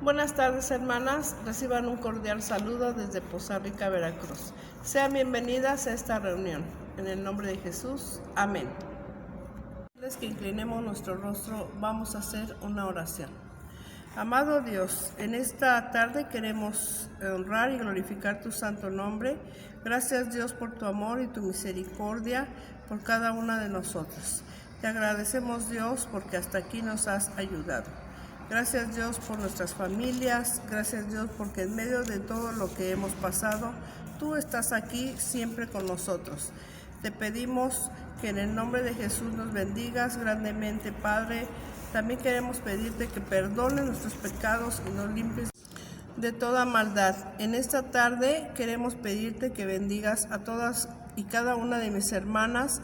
Buenas tardes, hermanas. Reciban un cordial saludo desde Poza Rica, Veracruz. Sean bienvenidas a esta reunión. En el nombre de Jesús. Amén. Antes que inclinemos nuestro rostro, vamos a hacer una oración. Amado Dios, en esta tarde queremos honrar y glorificar tu santo nombre. Gracias, Dios, por tu amor y tu misericordia por cada una de nosotros. Te agradecemos, Dios, porque hasta aquí nos has ayudado. Gracias, Dios, por nuestras familias. Gracias, Dios, porque en medio de todo lo que hemos pasado, tú estás aquí siempre con nosotros. Te pedimos que en el nombre de Jesús nos bendigas grandemente, Padre. También queremos pedirte que perdones nuestros pecados y nos limpies de toda maldad. En esta tarde queremos pedirte que bendigas a todas y cada una de mis hermanas.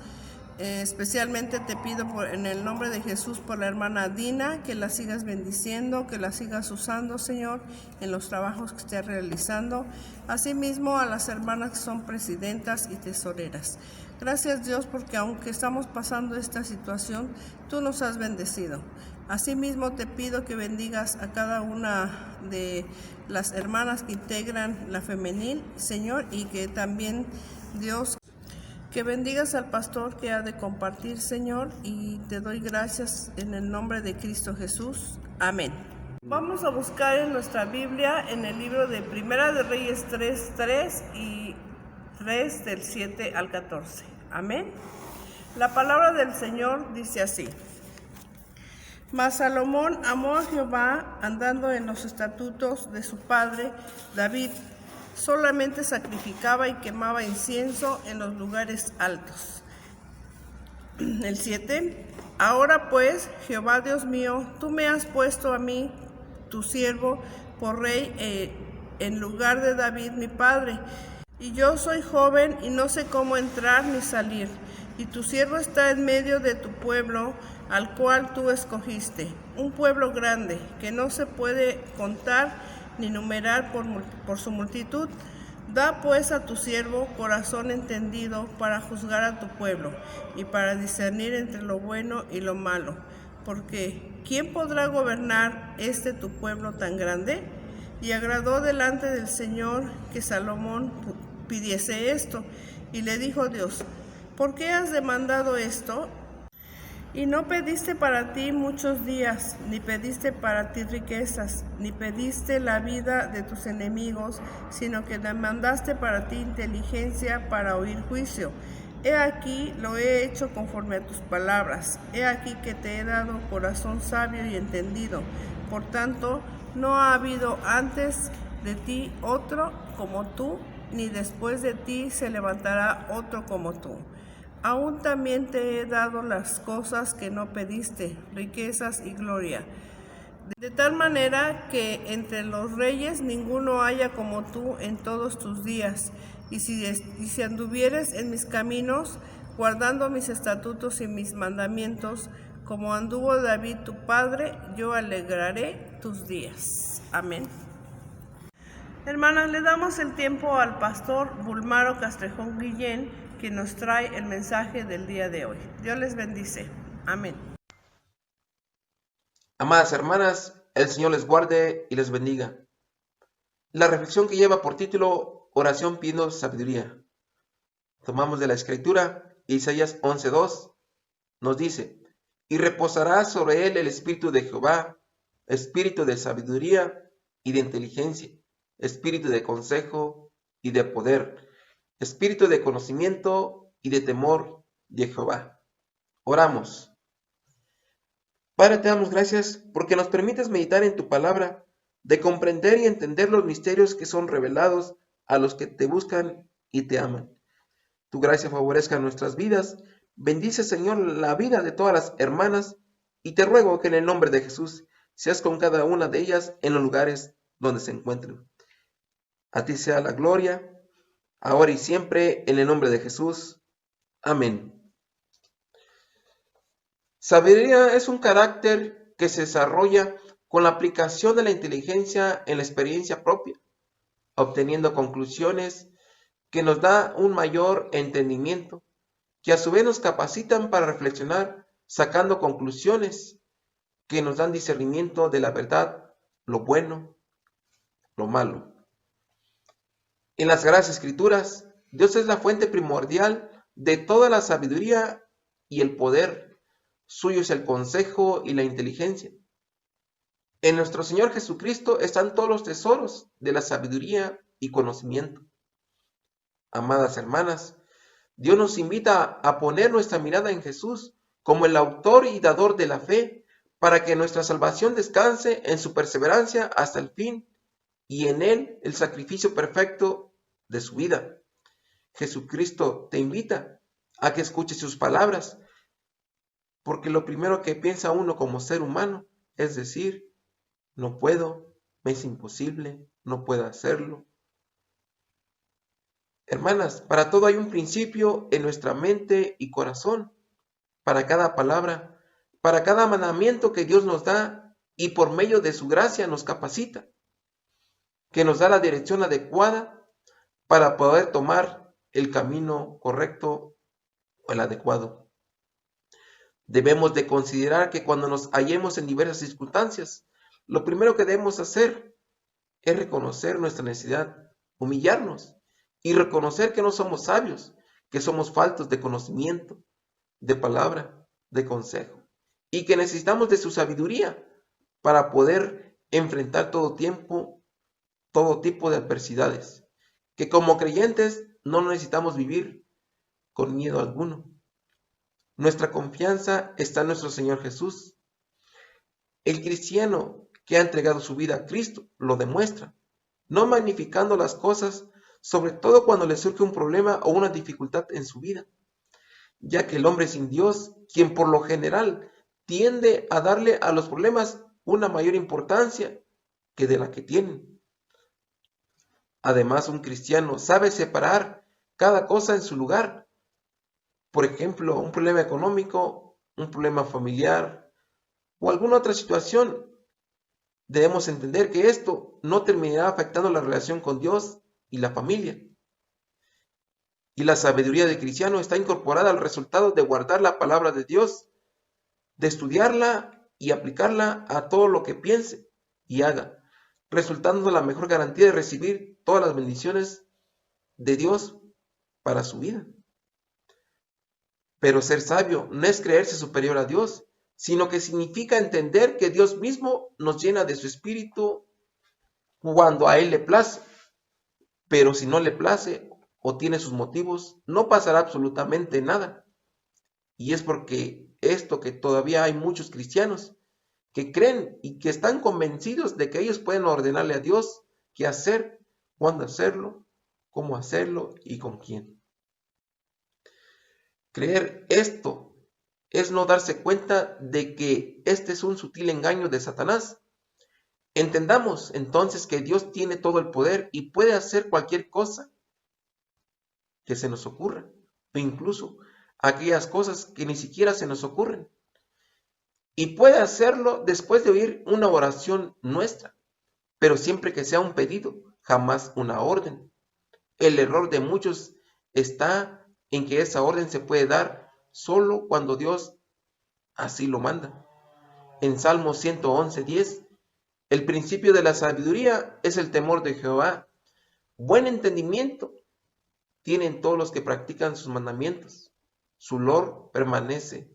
Especialmente te pido en el nombre de Jesús por la hermana Dina, que la sigas bendiciendo, que la sigas usando, Señor, en los trabajos que esté realizando. Asimismo a las hermanas que son presidentas y tesoreras. Gracias, Dios, porque aunque estamos pasando esta situación, tú nos has bendecido. Asimismo te pido que bendigas a cada una de las hermanas que integran la femenil, Señor, y que también, Dios, que bendigas al pastor que ha de compartir, Señor, y te doy gracias en el nombre de Cristo Jesús. Amén. Vamos a buscar en nuestra Biblia, en el libro de Primera de Reyes 3:3 y 3 del 7 al 14. Amén. La palabra del Señor dice así: Mas Salomón amó a Jehová andando en los estatutos de su padre David. Solamente sacrificaba y quemaba incienso en los lugares altos. El 7. Ahora pues, Jehová Dios mío, tú me has puesto a mí, tu siervo, por rey en lugar de David mi padre. Y yo soy joven y no sé cómo entrar ni salir. Y tu siervo está en medio de tu pueblo, al cual tú escogiste, un pueblo grande, que no se puede contar ni numerar por su multitud. Da pues a tu siervo corazón entendido para juzgar a tu pueblo y para discernir entre lo bueno y lo malo. Porque ¿quién podrá gobernar tu pueblo tan grande? Y agradó delante del Señor que Salomón pidiese esto. Y le dijo Dios: ¿por qué has demandado esto? Y no pediste para ti muchos días, ni pediste para ti riquezas, ni pediste la vida de tus enemigos, sino que demandaste para ti inteligencia para oír juicio. He aquí lo he hecho conforme a tus palabras. He aquí que te he dado corazón sabio y entendido. Por tanto, no ha habido antes de ti otro como tú, ni después de ti se levantará otro como tú. Aún también te he dado las cosas que no pediste, riquezas y gloria, de tal manera que entre los reyes ninguno haya como tú en todos tus días. Y si anduvieres en mis caminos, guardando mis estatutos y mis mandamientos, como anduvo David tu padre, yo alegraré tus días. Amén. Hermanas, le damos el tiempo al pastor Bulmaro Castrejón Guillén, que nos trae el mensaje del día de hoy. Dios les bendice. Amén. Amadas hermanas, el Señor les guarde y les bendiga. La reflexión que lleva por título Oración pidiendo sabiduría. Tomamos de la Escritura, Isaías 11:2, nos dice: y reposará sobre él el Espíritu de Jehová, Espíritu de sabiduría y de inteligencia, Espíritu de consejo y de poder, Espíritu de conocimiento y de temor de Jehová. Oramos. Padre, te damos gracias porque nos permites meditar en tu palabra, de comprender y entender los misterios que son revelados a los que te buscan y te aman. Tu gracia favorezca nuestras vidas. Bendice, Señor, la vida de todas las hermanas y te ruego que en el nombre de Jesús seas con cada una de ellas en los lugares donde se encuentren. A ti sea la gloria, ahora y siempre, en el nombre de Jesús. Amén. Sabiduría es un carácter que se desarrolla con la aplicación de la inteligencia en la experiencia propia, obteniendo conclusiones que nos da un mayor entendimiento, que a su vez nos capacitan para reflexionar, sacando conclusiones que nos dan discernimiento de la verdad lo bueno, lo malo. En las Sagradas Escrituras, Dios es la fuente primordial de toda la sabiduría y el poder. Suyo es el consejo y la inteligencia. En nuestro Señor Jesucristo están todos los tesoros de la sabiduría y conocimiento. Amadas hermanas, Dios nos invita a poner nuestra mirada en Jesús como el autor y dador de la fe, para que nuestra salvación descanse en su perseverancia hasta el fin y en Él el sacrificio perfecto de su vida. Jesucristo te invita a que escuches sus palabras, porque lo primero que piensa uno como ser humano es decir, no puedo, me es imposible, no puedo hacerlo. Hermanas, para todo hay un principio en nuestra mente y corazón, para cada palabra, para cada mandamiento que Dios nos da y por medio de su gracia nos capacita, que nos da la dirección adecuada para poder tomar el camino correcto o el adecuado. Debemos de considerar que cuando nos hallemos en diversas circunstancias, lo primero que debemos hacer es reconocer nuestra necesidad, humillarnos y reconocer que no somos sabios, que somos faltos de conocimiento, de palabra, de consejo, y que necesitamos de su sabiduría para poder enfrentar todo tipo de adversidades, que como creyentes no necesitamos vivir con miedo alguno. Nuestra confianza está en nuestro Señor Jesús. El cristiano que ha entregado su vida a Cristo lo demuestra, no magnificando las cosas, sobre todo cuando le surge un problema o una dificultad en su vida, ya que el hombre sin Dios, quien por lo general tiende a darle a los problemas una mayor importancia que de la que tienen. Además, un cristiano sabe separar cada cosa en su lugar. Por ejemplo, un problema económico, un problema familiar o alguna otra situación. Debemos entender que esto no terminará afectando la relación con Dios y la familia. Y la sabiduría del cristiano está incorporada al resultado de guardar la palabra de Dios, de estudiarla y aplicarla a todo lo que piense y haga, resultando la mejor garantía de recibir todas las bendiciones de Dios para su vida. Pero ser sabio no es creerse superior a Dios, sino que significa entender que Dios mismo nos llena de su espíritu cuando a Él le place. Pero si no le place o tiene sus motivos, no pasará absolutamente nada. Y es porque esto que todavía hay muchos cristianos que creen y que están convencidos de que ellos pueden ordenarle a Dios qué hacer, cuándo hacerlo, cómo hacerlo y con quién. Creer esto es no darse cuenta de que este es un sutil engaño de Satanás. Entendamos entonces que Dios tiene todo el poder y puede hacer cualquier cosa que se nos ocurra, o incluso aquellas cosas que ni siquiera se nos ocurren. Y puede hacerlo después de oír una oración nuestra, pero siempre que sea un pedido, jamás una orden. El error de muchos está en que esa orden se puede dar solo cuando Dios así lo manda. En Salmo 111:10, el principio de la sabiduría es el temor de Jehová. Buen entendimiento tienen todos los que practican sus mandamientos. Su loor permanece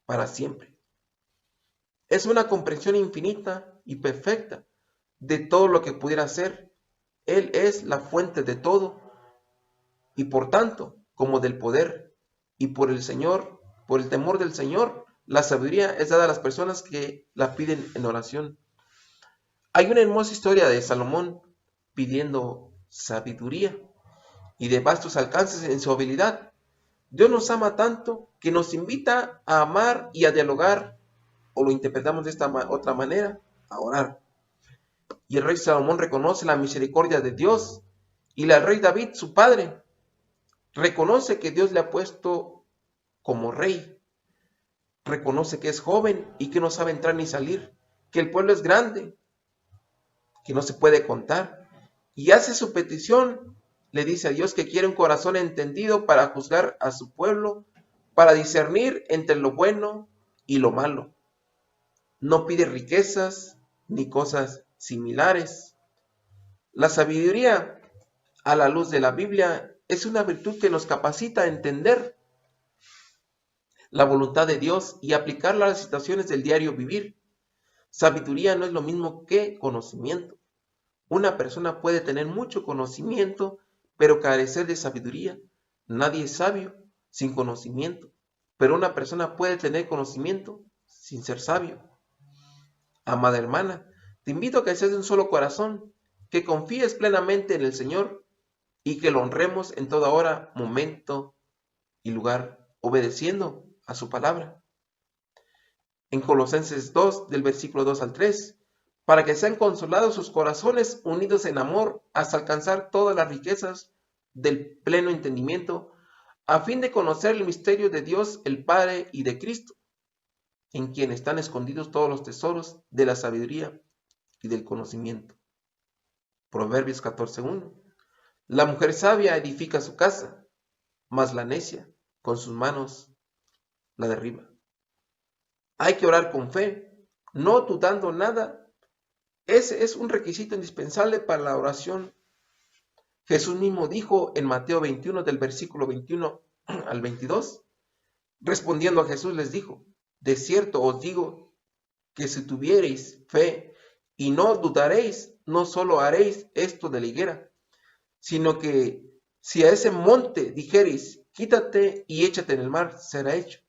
para siempre. Es una comprensión infinita y perfecta de todo lo que pudiera ser. Él es la fuente de todo y por tanto, como del poder, y por el temor del Señor, la sabiduría es dada a las personas que la piden en oración. Hay una hermosa historia de Salomón pidiendo sabiduría y de vastos alcances en su habilidad. Dios nos ama tanto que nos invita a amar y a dialogar, o lo interpretamos de esta otra manera, a orar. Y el rey Salomón reconoce la misericordia de Dios, y el rey David, su padre, reconoce que Dios le ha puesto como rey. Reconoce que es joven y que no sabe entrar ni salir, que el pueblo es grande, que no se puede contar. Y hace su petición, le dice a Dios que quiere un corazón entendido para juzgar a su pueblo, para discernir entre lo bueno y lo malo. No pide riquezas ni cosas similares. La sabiduría, a la luz de la Biblia, es una virtud que nos capacita a entender la voluntad de Dios y aplicarla a las situaciones del diario vivir. Sabiduría no es lo mismo que conocimiento. Una persona puede tener mucho conocimiento, pero carecer de sabiduría. Nadie es sabio sin conocimiento, pero una persona puede tener conocimiento sin ser sabio. Amada hermana, te invito a que seas de un solo corazón, que confíes plenamente en el Señor y que lo honremos en toda hora, momento y lugar, obedeciendo a su palabra. En Colosenses 2, del versículo 2 al 3, para que sean consolados sus corazones unidos en amor hasta alcanzar todas las riquezas del pleno entendimiento, a fin de conocer el misterio de Dios el Padre y de Cristo, en quien están escondidos todos los tesoros de la sabiduría y del conocimiento. Proverbios 14:1. La mujer sabia edifica su casa, mas la necia con sus manos la derriba. Hay que orar con fe, no dudando nada. Ese es un requisito indispensable para la oración. Jesús mismo dijo en Mateo 21, del versículo 21 al 22, respondiendo a Jesús les dijo: de cierto os digo que si tuviereis fe y no dudaréis, no solo haréis esto de la higuera, sino que si a ese monte dijereis: quítate y échate en el mar, será hecho.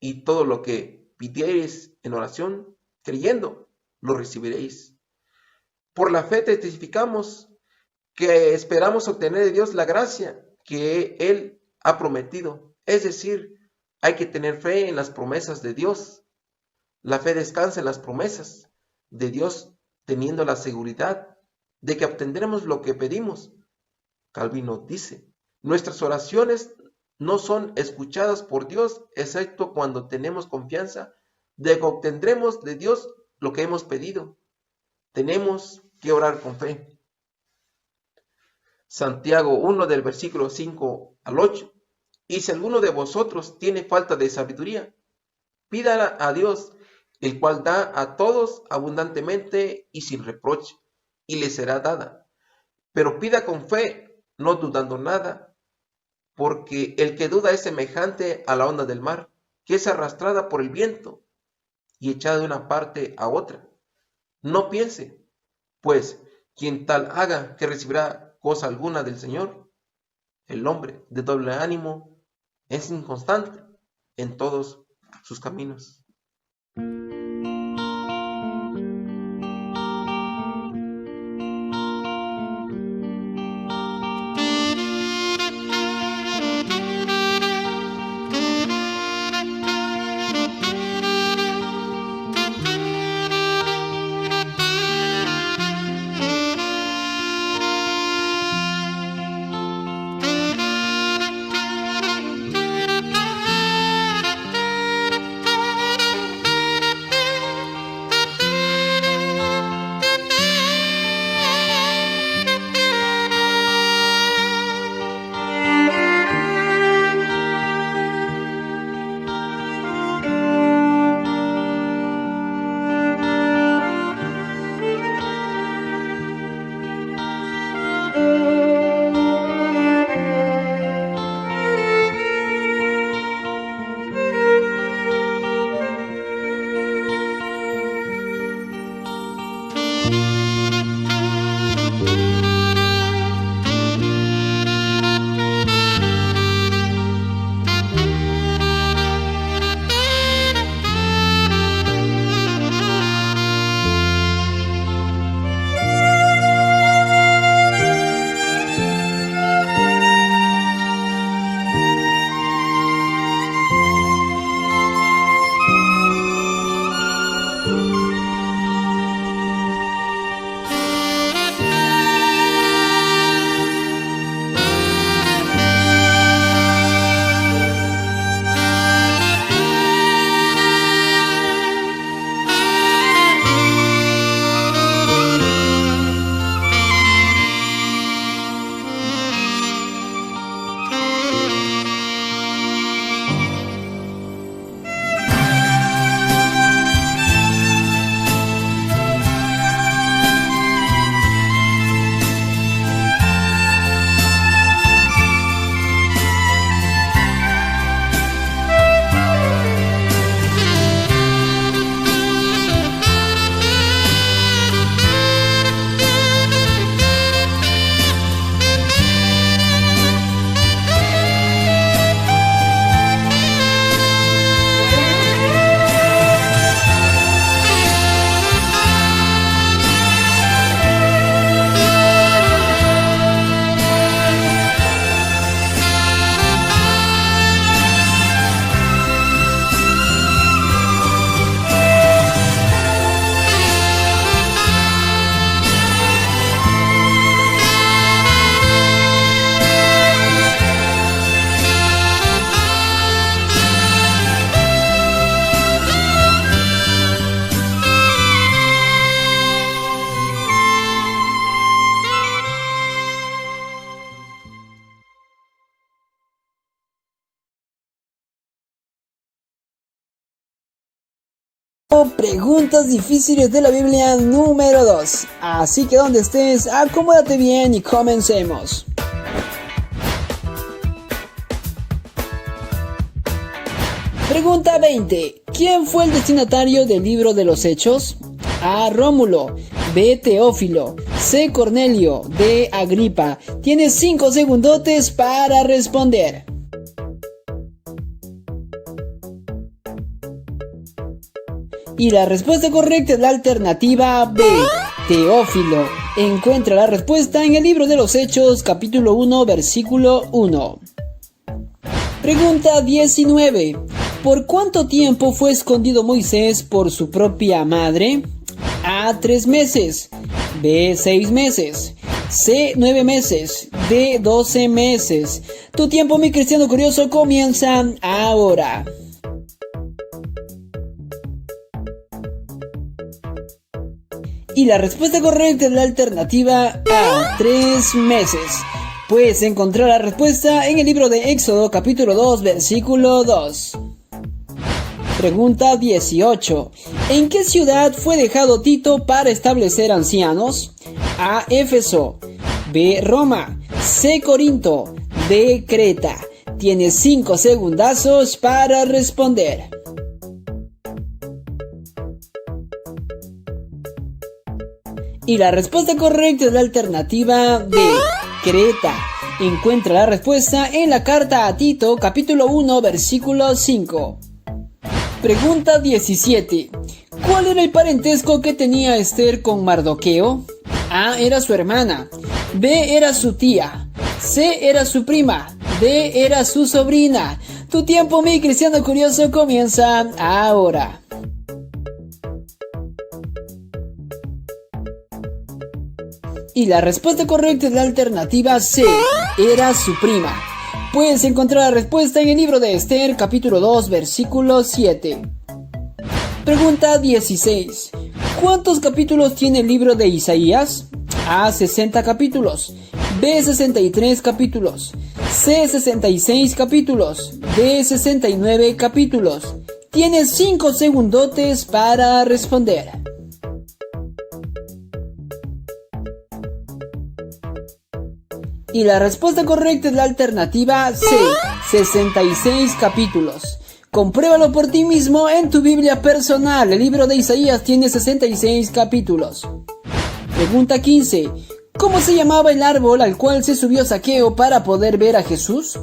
Y todo lo que pidiereis en oración, creyendo, lo recibiréis. Por la fe testificamos que esperamos obtener de Dios la gracia que Él ha prometido. Es decir, hay que tener fe en las promesas de Dios. La fe descansa en las promesas de Dios, teniendo la seguridad de que obtendremos lo que pedimos. Calvino dice: nuestras oraciones no son escuchadas por Dios, excepto cuando tenemos confianza de que obtendremos de Dios lo que hemos pedido. Tenemos que orar con fe. Santiago 1, del versículo 5 al 8. Y si alguno de vosotros tiene falta de sabiduría, pídala a Dios, el cual da a todos abundantemente y sin reproche, y le será dada. Pero pida con fe, no dudando nada, porque el que duda es semejante a la onda del mar, que es arrastrada por el viento y echada de una parte a otra. No piense, pues, quien tal haga, que recibirá cosa alguna del Señor. El hombre de doble ánimo es inconstante en todos sus caminos. Preguntas difíciles de la Biblia número 2. Así que donde estés, acomódate bien y comencemos. Pregunta 20. ¿Quién fue el destinatario del libro de los Hechos? A. Rómulo. B. Teófilo. C. Cornelio. D. Agripa. Tienes 5 segundotes para responder. Y la respuesta correcta es la alternativa B, Teófilo. Encuentra la respuesta en el libro de los Hechos, capítulo 1, versículo 1. Pregunta 19. ¿Por cuánto tiempo fue escondido Moisés por su propia madre? A. 3 meses. B. 6 meses. C. 9 meses. D. 12 meses. Tu tiempo, mi cristiano curioso, comienza ahora. Y la respuesta correcta es la alternativa A, 3 meses. Puedes encontrar la respuesta en el libro de Éxodo, capítulo 2, versículo 2. Pregunta 18. ¿En qué ciudad fue dejado Tito para establecer ancianos? A. Éfeso. B. Roma. C. Corinto. D. Creta. Tienes 5 segundazos para responder. Y la respuesta correcta es la alternativa D, Creta. Encuentra la respuesta en la carta a Tito, capítulo 1, versículo 5. Pregunta 17. ¿Cuál era el parentesco que tenía Esther con Mardoqueo? A. Era su hermana. B. Era su tía. C. Era su prima. D. Era su sobrina. Tu tiempo, mi cristiano curioso, comienza ahora. Y la respuesta correcta es la alternativa C, era su prima. Puedes encontrar la respuesta en el libro de Esther, capítulo 2, versículo 7. Pregunta 16. ¿Cuántos capítulos tiene el libro de Isaías? A. 60 capítulos. B. 63 capítulos. C. 66 capítulos. D. 69 capítulos. Tienes 5 segundotes para responder. Y la respuesta correcta es la alternativa C, 66 capítulos. Compruébalo por ti mismo en tu Biblia personal. El libro de Isaías tiene 66 capítulos. Pregunta 15. ¿Cómo se llamaba el árbol al cual se subió Zaqueo para poder ver a Jesús?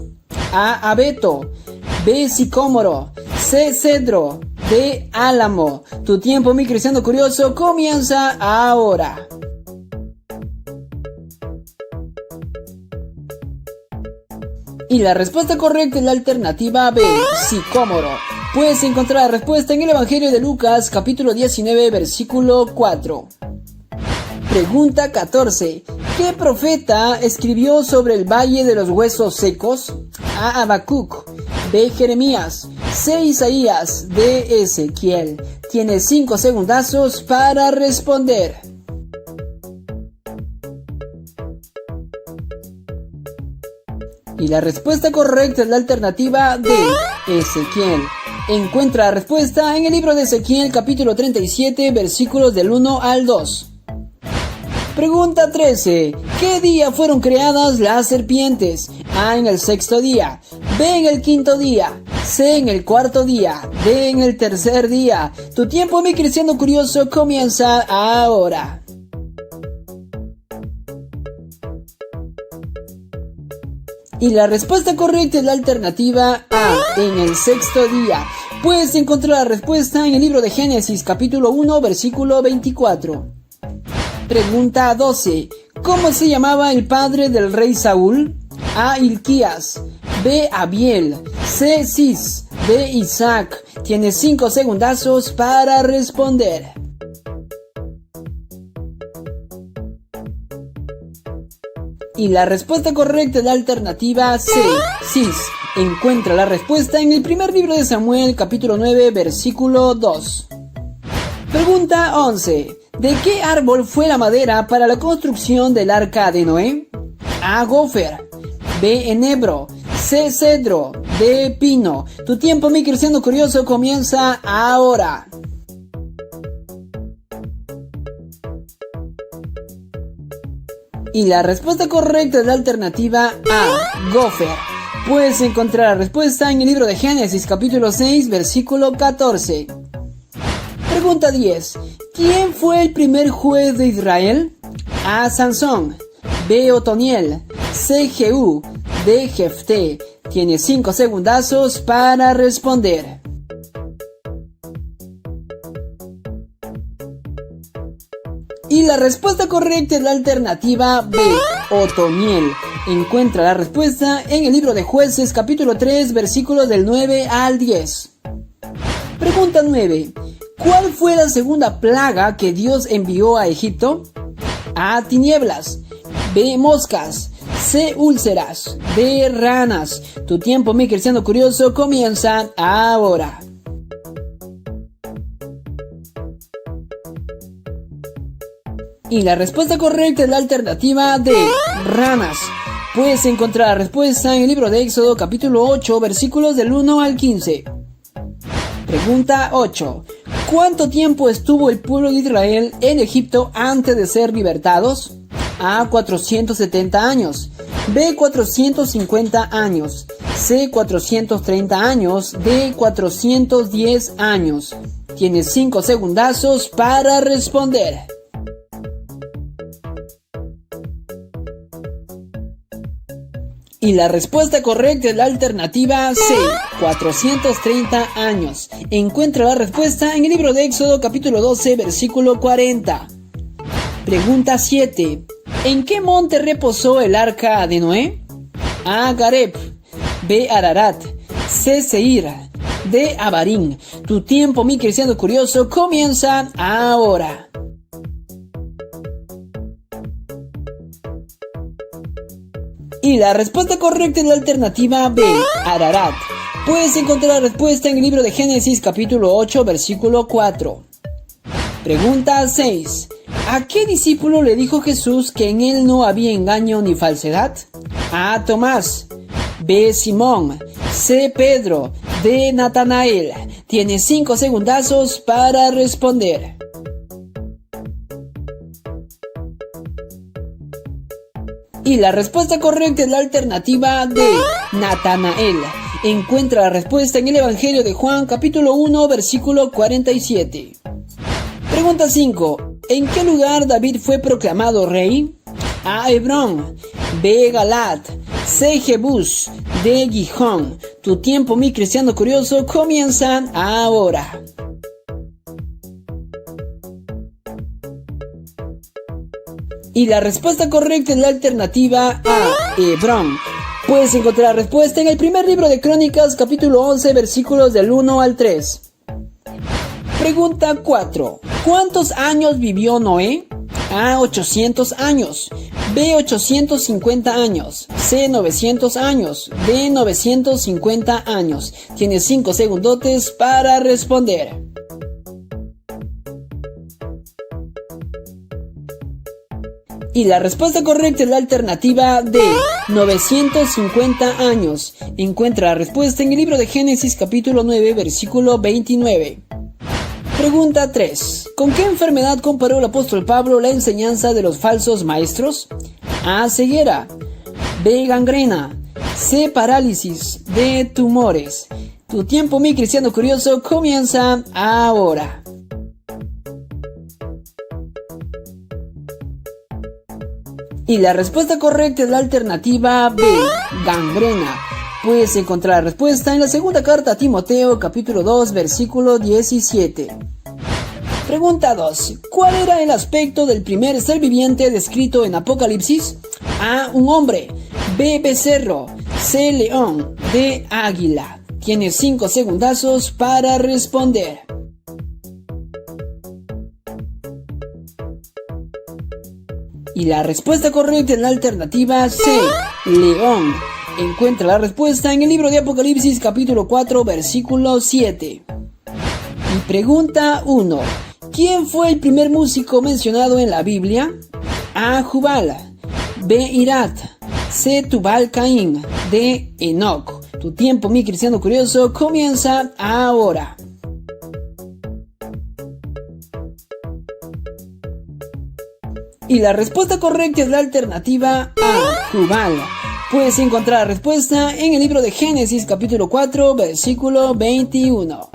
A. Abeto. B. Sicómoro. C. Cedro. D. Álamo. Tu tiempo, mi cristiano curioso, comienza ahora. Y la respuesta correcta es la alternativa B, Sicómoro. Puedes encontrar la respuesta en el Evangelio de Lucas, capítulo 19, versículo 4. Pregunta 14. ¿Qué profeta escribió sobre el valle de los huesos secos? A. Habacuc. B. Jeremías. C. Isaías. D. Ezequiel. Tienes 5 segundazos para responder. Y la respuesta correcta es la alternativa D, Ezequiel. Encuentra la respuesta en el libro de Ezequiel, capítulo 37, versículos del 1 al 2. Pregunta 13. ¿Qué día fueron creadas las serpientes? A. En el 6º día. B. En el 5º día. C. En el 4º día. D. En el 3er día. Tu tiempo, mi cristiano curioso, comienza ahora. Y la respuesta correcta es la alternativa A, en el 6º día. Puedes encontrar la respuesta en el libro de Génesis, capítulo 1, versículo 24. Pregunta 12. ¿Cómo se llamaba el padre del rey Saúl? A. Hilquías. B. Abiel. C. Cis. D. Isaac. Tienes 5 segundazos para responder. Y la respuesta correcta es la alternativa C, Cis. Encuentra la respuesta en el primer libro de Samuel, capítulo 9, versículo 2. Pregunta 11. ¿De qué árbol fue la madera para la construcción del arca de Noé? A. Gofer. B. Enebro. C. Cedro. D. Pino. Tu tiempo, mi cristiano curioso, comienza ahora. Y la respuesta correcta es la alternativa A, Gopher. Puedes encontrar la respuesta en el libro de Génesis capítulo 6 versículo 14. Pregunta 10. ¿Quién fue el primer juez de Israel? A, Sansón. B, Otoniel. C, Jehú. D, Jefté. Tienes 5 segundazos para responder. Y la respuesta correcta es la alternativa B, Otoniel. Encuentra la respuesta en el libro de Jueces capítulo 3 versículos del 9 al 10. Pregunta 9. ¿Cuál fue la segunda plaga que Dios envió a Egipto? A, tinieblas. B, moscas. C, úlceras. D, ranas. Tu tiempo, mi cristiano curioso, comienza ahora. Y la respuesta correcta es la alternativa D, ranas. Puedes encontrar la respuesta en el libro de Éxodo capítulo 8 versículos del 1 al 15. Pregunta 8. ¿Cuánto tiempo estuvo el pueblo de Israel en Egipto antes de ser libertados? A, 470 años. B, 450 años. C, 430 años. D, 410 años. Tienes 5 segundazos para responder. Y la respuesta correcta es la alternativa C, 430 años. Encuentra la respuesta en el libro de Éxodo capítulo 12 versículo 40. Pregunta 7. ¿En qué monte reposó el arca de Noé? A, Gareb. B, Ararat. C, Seir. D, Abarín. Tu tiempo, mi cristiano curioso, comienza ahora. Y la respuesta correcta es la alternativa B, Ararat. Puedes encontrar la respuesta en el libro de Génesis capítulo 8 versículo 4. Pregunta 6. ¿A qué discípulo le dijo Jesús que en él no había engaño ni falsedad? A, Tomás. B, Simón. C, Pedro. D, Natanael. Tienes 5 segundazos para responder. Y la respuesta correcta es la alternativa D, Natanael. Encuentra la respuesta en el Evangelio de Juan capítulo 1 versículo 47. Pregunta 5. ¿En qué lugar David fue proclamado rey? A, Hebrón. B, Galat. C, Jebús. D, Gijón. Tu tiempo, mi cristiano curioso, comienza ahora. Y la respuesta correcta es la alternativa A, Hebrón. Puedes encontrar la respuesta en el primer libro de Crónicas, capítulo 11, versículos del 1 al 3. Pregunta 4. ¿Cuántos años vivió Noé? A, 800 años. B, 850 años. C, 900 años. D, 950 años. Tienes 5 segundotes para responder. Y la respuesta correcta es la alternativa D, 950 años. Encuentra la respuesta en el libro de Génesis capítulo 9 versículo 29. Pregunta 3. ¿Con qué enfermedad comparó el apóstol Pablo la enseñanza de los falsos maestros? A, ceguera. B, gangrena. C, parálisis. D, tumores. Tu tiempo, mi cristiano curioso, comienza ahora. Y la respuesta correcta es la alternativa B, gangrena. Puedes encontrar la respuesta en la segunda carta a Timoteo, capítulo 2, versículo 17. Pregunta 2. ¿Cuál era el aspecto del primer ser viviente descrito en Apocalipsis? A, un hombre. B, becerro. C, león. D, águila. Tienes 5 segundazos para responder. Y la respuesta correcta es la alternativa C, león. Encuentra la respuesta en el libro de Apocalipsis capítulo 4 versículo 7. Y pregunta 1. ¿Quién fue el primer músico mencionado en la Biblia? A, Jubal. B, Irat. C, Tubal Caín. D, Enoc. Tu tiempo, mi cristiano curioso, comienza ahora. Y la respuesta correcta es la alternativa A, Jubal. Puedes encontrar la respuesta en el libro de Génesis capítulo 4, versículo 21.